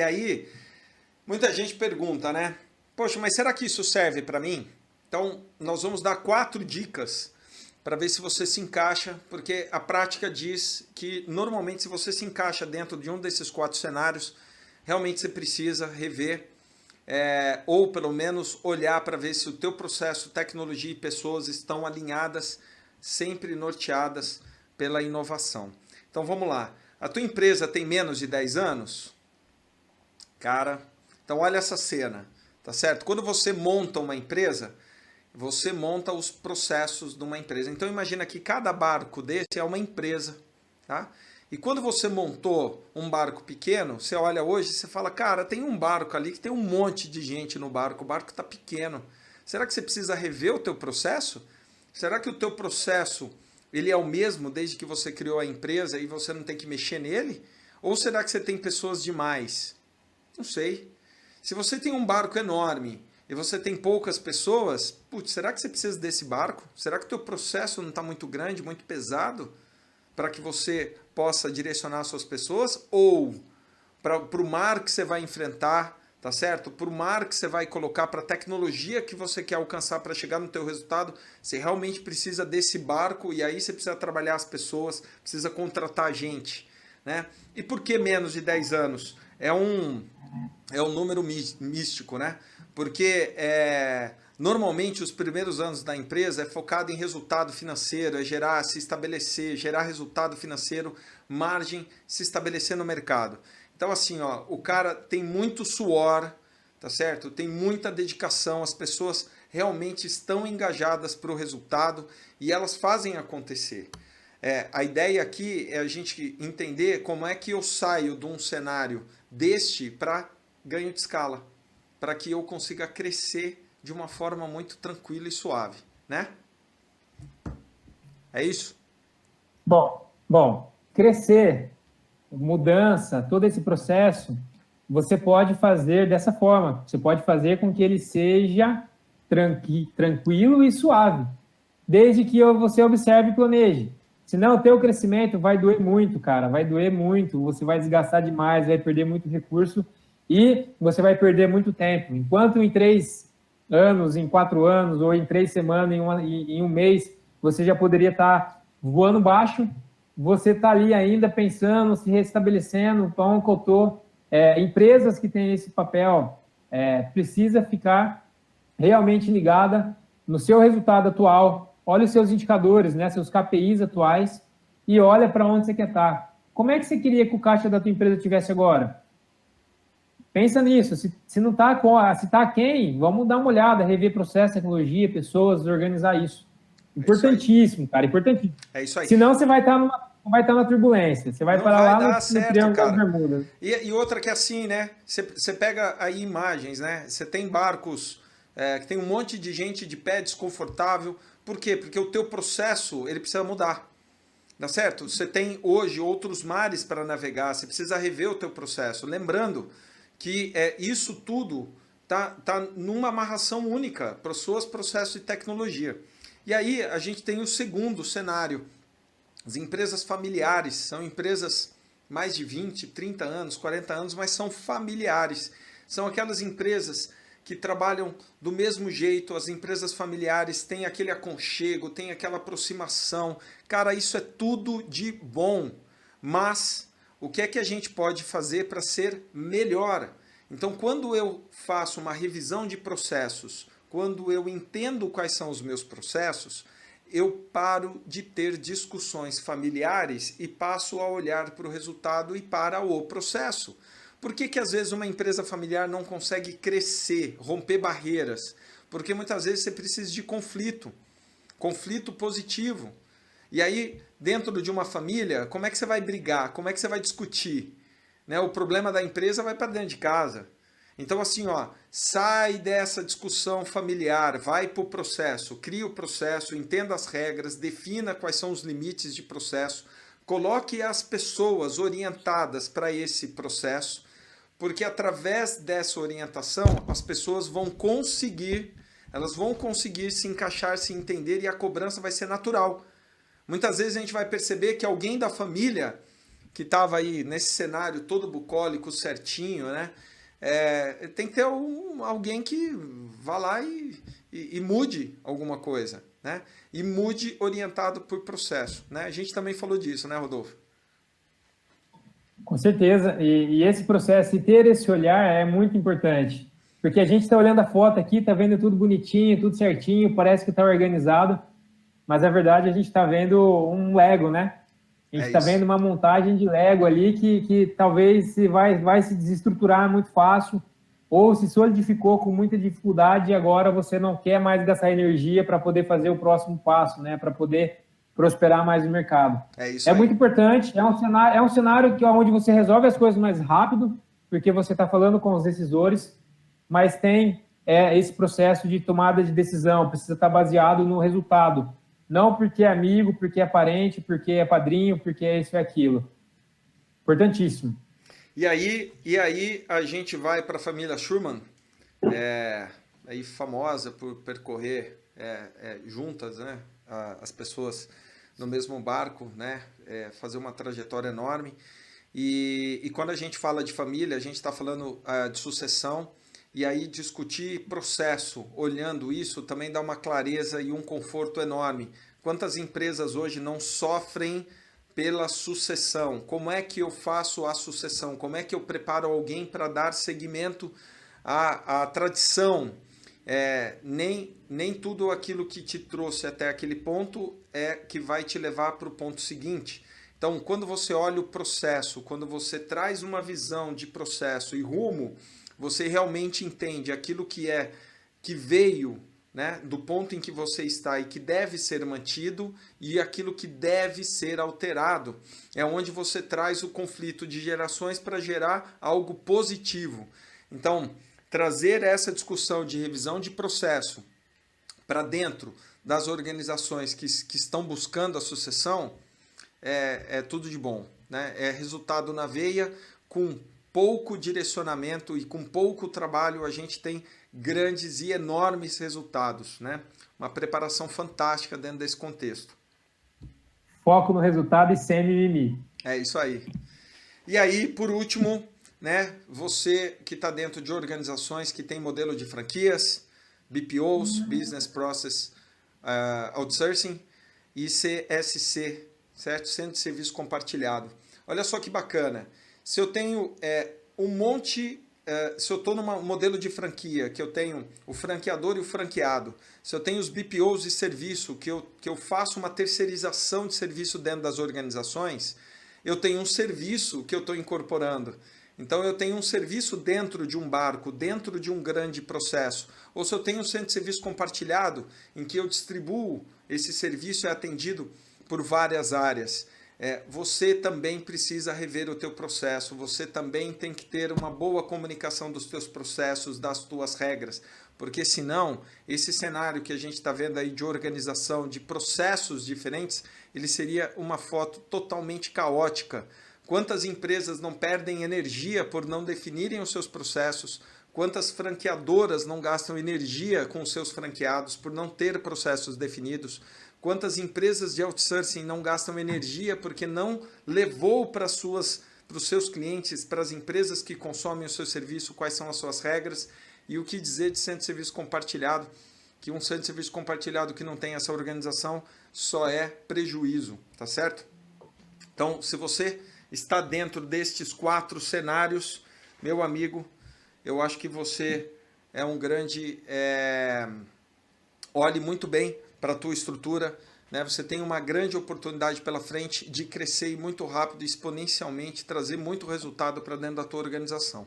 aí, muita gente pergunta, né? Poxa, mas será que isso serve para mim? Então, nós vamos dar 4 dicas para ver se você se encaixa, porque a prática diz que normalmente se você se encaixa dentro de um desses 4 cenários, realmente você precisa rever ou pelo menos olhar para ver se o teu processo, tecnologia e pessoas estão alinhadas, sempre norteadas pela inovação. Então vamos lá. A tua empresa tem menos de 10 anos? Cara, então olha essa cena, tá certo? Quando você monta uma empresa, você monta os processos de uma empresa. Então imagina que cada barco desse é uma empresa, tá? E quando você montou um barco pequeno, você olha hoje e você fala, cara, tem um barco ali que tem um monte de gente no barco, o barco está pequeno. Será que você precisa rever o teu processo? Será que o teu processo ele é o mesmo desde que você criou a empresa e você não tem que mexer nele? Ou será que você tem pessoas demais? Não sei. Se você tem um barco enorme e você tem poucas pessoas, putz, será que você precisa desse barco? Será que o teu processo não está muito grande, muito pesado para que você possa direcionar suas pessoas? Ou para o mar que você vai enfrentar, tá certo? Para o mar que você vai colocar, para a tecnologia que você quer alcançar para chegar no teu resultado, você realmente precisa desse barco e aí você precisa trabalhar as pessoas, precisa contratar gente, né? E por que menos de 10 anos? É um número místico, né? Porque normalmente os primeiros anos da empresa é focado em resultado financeiro, é gerar, se estabelecer, gerar resultado financeiro, margem, se estabelecer no mercado. Então assim, ó, o cara tem muito suor, tá certo? Tem muita dedicação, as pessoas realmente estão engajadas para o resultado e elas fazem acontecer. A ideia aqui é a gente entender como é que eu saio de um cenário deste para ganho de escala, para que eu consiga crescer de uma forma muito tranquila e suave, né? É isso? Bom, crescer, mudança, todo esse processo, você pode fazer dessa forma. Você pode fazer com que ele seja tranquilo e suave, desde que você observe e planeje. Senão o teu crescimento vai doer muito, cara, vai doer muito, você vai desgastar demais, vai perder muito recurso e você vai perder muito tempo. Enquanto em 3 anos, em 4 anos, ou em 3 semanas, em um mês, você já poderia estar voando baixo, você está ali ainda pensando, se restabelecendo, então, que eu estou. Empresas que têm esse papel, precisa ficar realmente ligada no seu resultado atual. Olha os seus indicadores, né, seus KPIs atuais e olha para onde você quer estar. Como é que você queria que o caixa da tua empresa tivesse agora? Pensa nisso. Se não está se está quem, vamos dar uma olhada, rever processo, tecnologia, pessoas, organizar isso. Importantíssimo, cara, importantíssimo. É isso aí. Senão você vai estar na turbulência. Você vai não parar vai lá dar no certo, Triângulo das cara. Bermudas. E outra que é assim, né? Você pega aí imagens, né? Você tem barcos que tem um monte de gente de pé desconfortável. Por quê? Porque o teu processo ele precisa mudar. Tá certo? Você tem hoje outros mares para navegar, você precisa rever o teu processo. Lembrando que isso tudo tá numa amarração única para os seus processos de tecnologia. E aí a gente tem o segundo cenário. As empresas familiares são empresas mais de 20, 30 anos, 40 anos, mas são familiares. São aquelas empresas que trabalham do mesmo jeito, as empresas familiares têm aquele aconchego, têm aquela aproximação. Cara, isso é tudo de bom, mas o que é que a gente pode fazer para ser melhor? Então, quando eu faço uma revisão de processos, quando eu entendo quais são os meus processos, eu paro de ter discussões familiares e passo a olhar para o resultado e para o processo. Por que às vezes uma empresa familiar não consegue crescer, romper barreiras? Porque muitas vezes você precisa de conflito positivo. E aí, dentro de uma família, como é que você vai brigar? Como é que você vai discutir? Né? O problema da empresa vai para dentro de casa. Então assim, ó, sai dessa discussão familiar, vai para o processo, cria o processo, entenda as regras, defina quais são os limites de processo, coloque as pessoas orientadas para esse processo, porque através dessa orientação as pessoas vão conseguir se encaixar, se entender e a cobrança vai ser natural. Muitas vezes a gente vai perceber que alguém da família que estava aí nesse cenário todo bucólico, certinho, né? Tem que ter alguém que vá lá e mude alguma coisa, né? E mude orientado por processo, né? A gente também falou disso, né, Rodolfo? Com certeza, e esse processo, e ter esse olhar é muito importante, porque a gente está olhando a foto aqui, está vendo tudo bonitinho, tudo certinho, parece que está organizado, mas na verdade a gente está vendo um Lego, né? A gente está vendo uma montagem de Lego ali que talvez vai se desestruturar muito fácil, ou se solidificou com muita dificuldade e agora você não quer mais gastar energia para poder fazer o próximo passo, né? Para poder prosperar mais no mercado. É muito importante, é um cenário onde você resolve as coisas mais rápido, porque você está falando com os decisores, mas tem esse processo de tomada de decisão, precisa estar baseado no resultado. Não porque é amigo, porque é parente, porque é padrinho, porque é isso e aquilo. Importantíssimo. E aí a gente vai para a família Schurman, aí famosa por percorrer juntas, né, as pessoas no mesmo barco, né, fazer uma trajetória enorme. E quando a gente fala de família, a gente está falando de sucessão, e aí discutir processo, olhando isso, também dá uma clareza e um conforto enorme. Quantas empresas hoje não sofrem pela sucessão? Como é que eu faço a sucessão? Como é que eu preparo alguém para dar seguimento à tradição? Nem tudo aquilo que te trouxe até aquele ponto é que vai te levar para o ponto seguinte. Então, quando você olha o processo, quando você traz uma visão de processo e rumo, você realmente entende aquilo que veio, né, do ponto em que você está e que deve ser mantido e aquilo que deve ser alterado. É onde você traz o conflito de gerações para gerar algo positivo. Então, trazer essa discussão de revisão de processo para dentro das organizações que estão buscando a sucessão é tudo de bom, né? É resultado na veia. Com pouco direcionamento e com pouco trabalho a gente tem grandes e enormes resultados, né? Uma preparação fantástica dentro desse contexto. Foco no resultado e sem mimimi. É isso aí. E aí, por último, né, você que está dentro de organizações que tem modelo de franquias, BPOs, Business Process Outsourcing, e CSC, certo? Centro de Serviço Compartilhado. Olha só que bacana. Se eu tenho se eu estou num modelo de franquia, que eu tenho o franqueador e o franqueado, se eu tenho os BPOs de serviço, que eu faço uma terceirização de serviço dentro das organizações, eu tenho um serviço que eu estou incorporando. Então eu tenho um serviço dentro de um barco, dentro de um grande processo. Ou se eu tenho um centro de serviço compartilhado, em que eu distribuo esse serviço e é atendido por várias áreas. Você também precisa rever o teu processo, você também tem que ter uma boa comunicação dos teus processos, das tuas regras, porque senão esse cenário que a gente está vendo aí de organização, de processos diferentes, ele seria uma foto totalmente caótica. Quantas empresas não perdem energia por não definirem os seus processos? Quantas franqueadoras não gastam energia com os seus franqueados por não ter processos definidos? Quantas empresas de outsourcing não gastam energia porque não levou para os seus clientes, para as empresas que consomem o seu serviço, quais são as suas regras? E o que dizer de centro de serviço compartilhado? Que um centro de serviço compartilhado que não tem essa organização só é prejuízo, tá certo? Então, se você está dentro destes 4 cenários, meu amigo, eu acho que você é um grande... Olhe muito bem para a tua estrutura, né? Você tem uma grande oportunidade pela frente de crescer muito rápido, exponencialmente, trazer muito resultado para dentro da tua organização.